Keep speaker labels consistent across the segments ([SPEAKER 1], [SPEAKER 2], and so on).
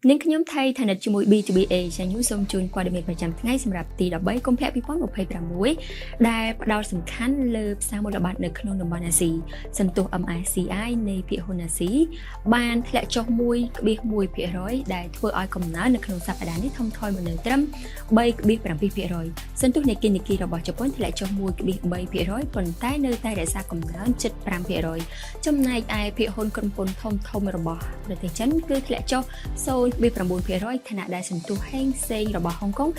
[SPEAKER 1] នាងខ្ញុំថៃឋានៈជាមួយ B2B Asia News សូមជូនព័ត៌មានប្រចាំថ្ងៃសម្រាប់ទី13កុម្ភៈ2026ដែលផ្ដោតសំខាន់លើផ្សារមូលបត្រនៅក្នុងតំបន់អាស៊ីសន្ទុះ MSCI នៃភាគហ៊ុនអាស៊ីបានធ្លាក់ចុះ 1.1% ដែលធ្វើឲ្យកំណើននៅក្នុងសប្តាហ៍នេះថមថយមកនៅត្រឹម 3.7% សន្ទុះនៃគិនីរបស់ជប៉ុនធ្លាក់ចុះ 1.3% ប៉ុន្តែនៅតែរក្សាកំណើន 7.5% ចំណែកឯភាគហ៊ុនក្រុមហ៊ុនធំៗរបស់ប្រទេសចិនគឺធ្លាក់ចុះ 0.9% ខណៈដែលសន្ទុះហេងសេងរបស់ហុងកុង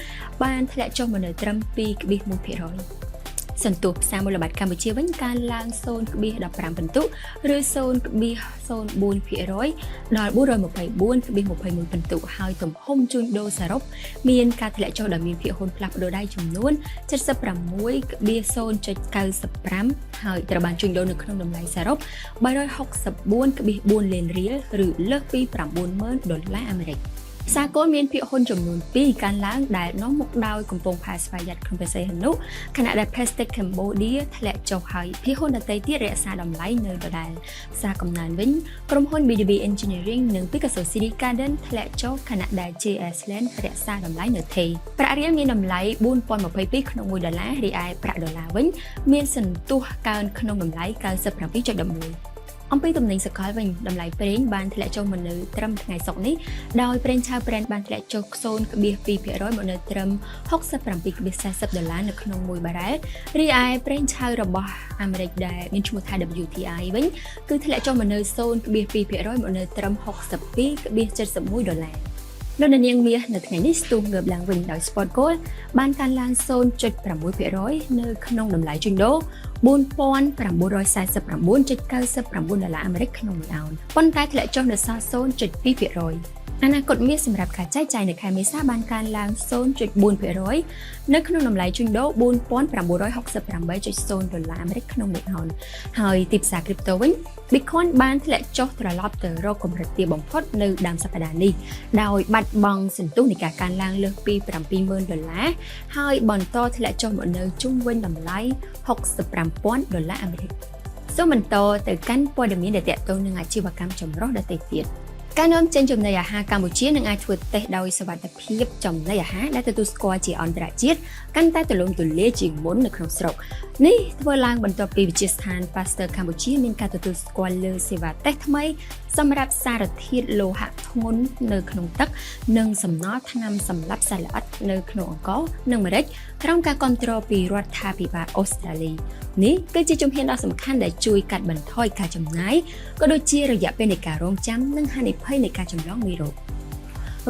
[SPEAKER 1] បានធ្លាក់ចុះមកនៅត្រឹម 2.1%សន្ទុះផ្សារមូលបត្រកម្ពុជាវិញកើនឡើង 0.15 ពិន្ទុឬ 0.04% ដល់ 424.21 ពិន្ទុហើយទំហំជួញដូរសរុបមានការធ្លាក់ចុះដែលមានភាគហ៊ុនផ្លាស់ប្ដូរដៃចំនួន 76.0.95 ហើយត្រូវបានជួញដូរនៅក្នុងតម្លៃសរុប 364.4 លានរៀលឬលើសពី $90,000 អាមេរិកសាគរមានភាគហ៊ុនចំនួន2កើនឡើងដែលនាំមកដោយកំពុងផាស្វ័យ័តក្នុងប្រទេសហនុខណៈដែល Plastic Cambodia ធ្លាក់ចុះហើយភាគហ៊ុនដទៃទៀតរក្សាតម្លៃនៅដដែលផ្សារកំណើនវិញក្រុមហ៊ុន B2B Engineering និង Picasso City Garden ធ្លាក់ចុះខណៈដែល JS Land រក្សាតម្លៃនៅថេរប្រាក់រៀលមានតម្លៃ $4.22 ក្នុង$1រីឯប្រាក់ដុល្លារវិញមានសន្ទុះកើនក្នុងតម្លៃ 97.11អំពីទំនិញសកលវិញតម្លៃប្រេងបានធ្លាក់ចុះមកនៅត្រឹមថ្ងៃសុក្រនេះដោយប្រេងឆៅ Brent បានធ្លាក់ចុះ 0.2% មកនៅត្រឹម $67.40 នៅក្នុង1បារ៉ែលរីឯប្រេងឆៅរបស់អាមេរិកដែលមានឈ្មោះថា WTI វិញគឺធ្លាក់ចុះមកនៅ 0.2% មកនៅត្រឹម $62.71 លោកនាងមាសនៅថ្ងៃនេះស្ទុះងើបឡើងវិញដោយ Spot Gold បានកើនឡើង 0.6% នៅក្នុងតម្លៃជួញដូរ $4,949.99 អាមេរិកក្នុង1អោនប៉ុន្តែធ្លាក់ចុះនៅសល់ 0.2% អនាគតមាសសម្រាប់ការចែកចាយនៅខែមេសាបានកើនឡើង 0.4% នៅក្នុងតម្លៃជួញដូរ $4,968.0 អាមេរិកក្នុង1អោនហើយទីផ្សារគ្រីបតូវិញ Bitcoin បានធ្លាក់ចុះត្រឡប់ទៅរកកម្រិតទាបបំផុតនៅដើមសប្តាហ៍នេះដោយបាត់បង់សន្ទុះនៃការកើនឡើងលើសពី $70,000 ហើយបន្តធ្លាក់ចុះមកនៅជុំវិញតម្លៃ $65,000 អាមេរិកសូមបន្តទៅកាន់ព័ត៌មានដែលទាក់ទងនឹងអាជីវកម្មចម្រុះដទៃទៀតការនាំចេញចំណីអាហារកម្ពុជានឹងអាចធ្វើតេស្តដោយសុវត្ថិភាពចំណីអាហារដែលទទួលស្គាល់ជាអន្តរជាតិកាន់តែទូលំទូលាយជាងមុននៅក្នុងស្រុកនេះធ្វើឡើងបន្ទាប់ពីវិទ្យាស្ថាន Pasteur កម្ពុជាមានការទទួលស្គាល់លើសេវាតេស្តថ្មីសម្រាប់សារធាតុលោហៈធ្ងន់នៅក្នុងទឹកនិងសំណល់ថ្នាំសម្លាប់សត្វល្អិតនៅក្នុងអង្ករនិងម្រេចក្រោមការគាំទ្រពីរដ្ឋាភិបាលអូស្ត្រាលីនេះគឺជាជំហានដ៏សំខាន់ដែលជួយកាត់បន្ថយការចំណាយក៏ដូចជារយៈពេលនៃការរងចាំនិងហានិភ័យនៃការចម្លងមេរោគ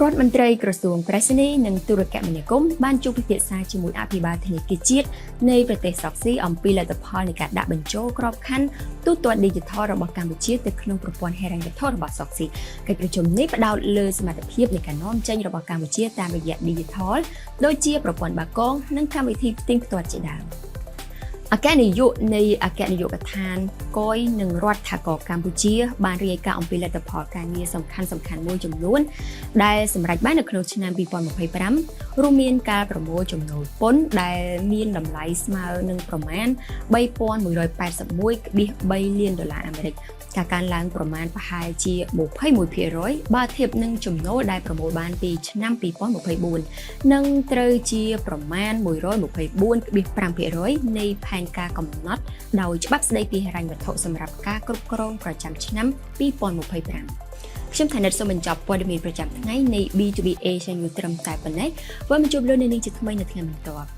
[SPEAKER 1] រដ្ឋមន្ត្រីក្រសួងប្រៃសណីនិងទូរគមនាគមន៍បានជួបពិភាក្សាជាមួយអភិបាលធនាគារជាតិនៃប្រទេសសុកស៊ីអំពីលទ្ធផលនៃការដាក់បញ្ចូលក្របខ័ណ្ឌទូទាត់ Digital របស់កម្ពុជាទៅក្នុងប្រព័ន្ធហិរញ្ញវត្ថុរបស់សុកស៊ីកិច្ចប្រជុំនេះផ្ដោតលើសមត្ថភាពនៃការនាំចេញរបស់កម្ពុជាតាមរយៈ Digital ដូចជាប្រព័ន្ធបាគងនិងកម្មវិធីផ្ទៀងផ្ទាត់ជាដើមអគ្គនាយកនៃអគ្គនាយកដ្ឋានកយនិងរដ្ឋាភិបាលកម្ពុជាបានរាយការណ៍អំពីលទ្ធផលការងារសំខាន់មួយចំនួនដែលសម្រេចបាននៅក្នុងឆ្នាំ2025រួមមានការប្រមូលចំណូលពន្ធដែលមានតម្លៃស្មើនឹងប្រមាណ $3,181.3 លានអាមេរិកការកើនឡើងប្រមាណប្រហែលជា 21% បើធៀបនឹងចំណូលដែលប្រមូលបានពីឆ្នាំ2024និងត្រូវជាប្រមាណ 124.5% នៃផែនការកំណត់ដោយច្បាប់ស្តីពីហិរញ្ញវត្ថុសម្រាប់ការគ្រប់គ្រងប្រចាំឆ្នាំ2025ខ្ញុំថានិតសូមបញ្ចប់ព័ត៌មានប្រចាំថ្ងៃនៃ B2B Asia News ត្រឹមតែប៉ុណ្ណេះវិលមកជួបលោកនាងជាថ្មីនៅថ្ងៃបន្ទាប់